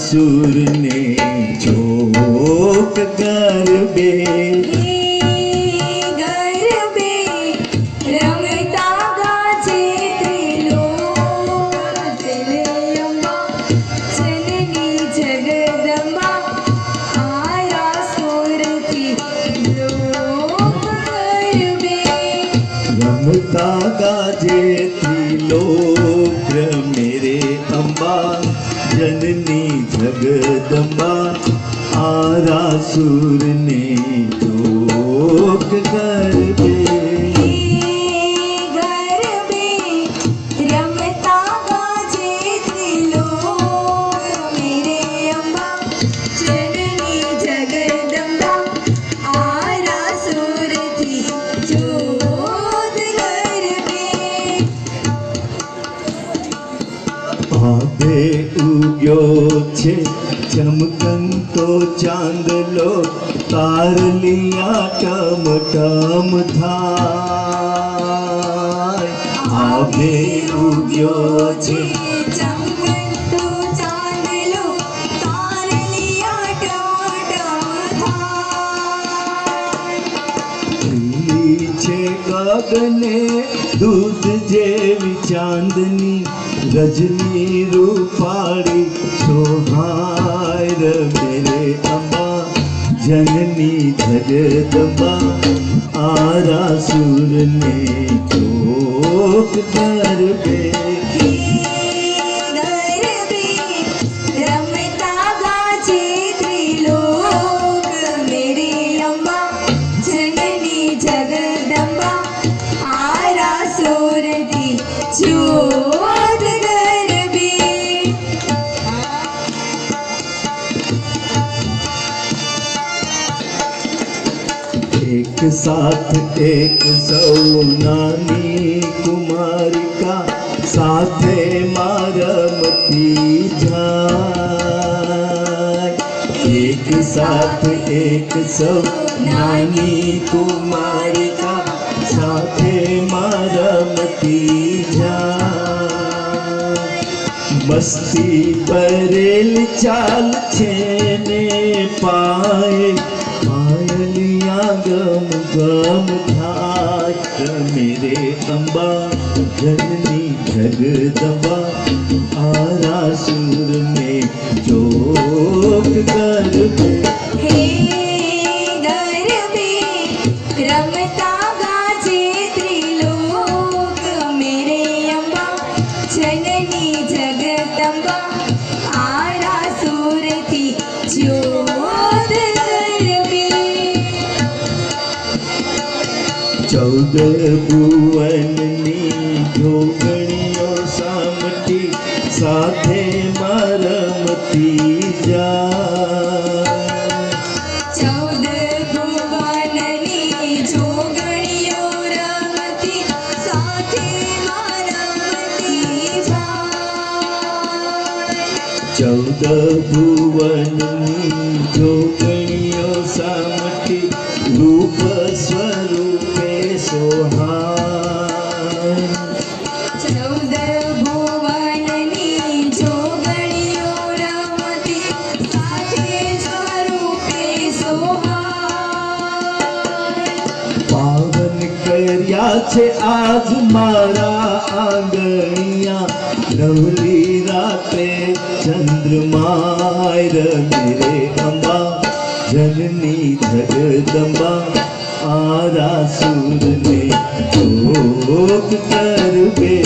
आरासुर ने चोक गरबे रमता गाजे त्रिलोक मेरे अम्बा जननी जगदम्बा आरासुर ने चोक गरबे आभे उग्यो छे चमकंतो चांदलो तारलिया टम टम थाय आभे उग्यो छे चमकंतो चांदलो तारलिया टम टम थाय छे गगने दूध जेवी चांदनी रजनी रूपाड़ी सोहाय मेरे अम्बा जननी जगदम्बा आरासुर ने चोक गरबे एक साथ एक सौनानी कुमारिका साथे मारमती जाय एक साथ एक सौनानी कुमारिका साथे मारमती जाय मस्ती परेल चाल छेने पाए पायलिया गम गम थाय मेरे अम्बा जननी जगदम्बा आरासुर ने चोक गरबे रमता गाजे त्रिलोक मेरे अम्बा जननी जगदम्बा आरासुर थी चोद गरबे चौदह भुवननी जोगणियो सामटी साथे मारमती जाय चौदह भुवननी जोगणियो सामटी रूप स्वरूपे सोहाय चौदह भुवननी जोगणियो रमती साथे स्वरूपे सोहाय पावन कर्या छे आज मारा आंगणिया नवली रात्रे चंद्रमाय मेरे अम्बा जननी जगदम्बा आरासुर ने चोक गरबे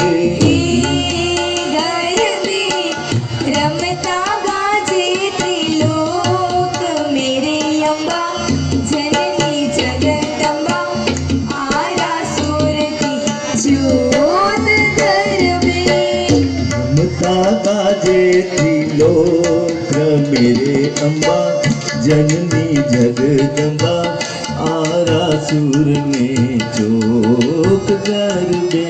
रमता गाजे त्रिलोक मेरे अम्बा जननी जगदम्बा आरासुर थी चोद गरबे रमता गाजे त्रिलोक मेरे अम्बा जननी जगदम्बा आरासुर ने चोक गरबे।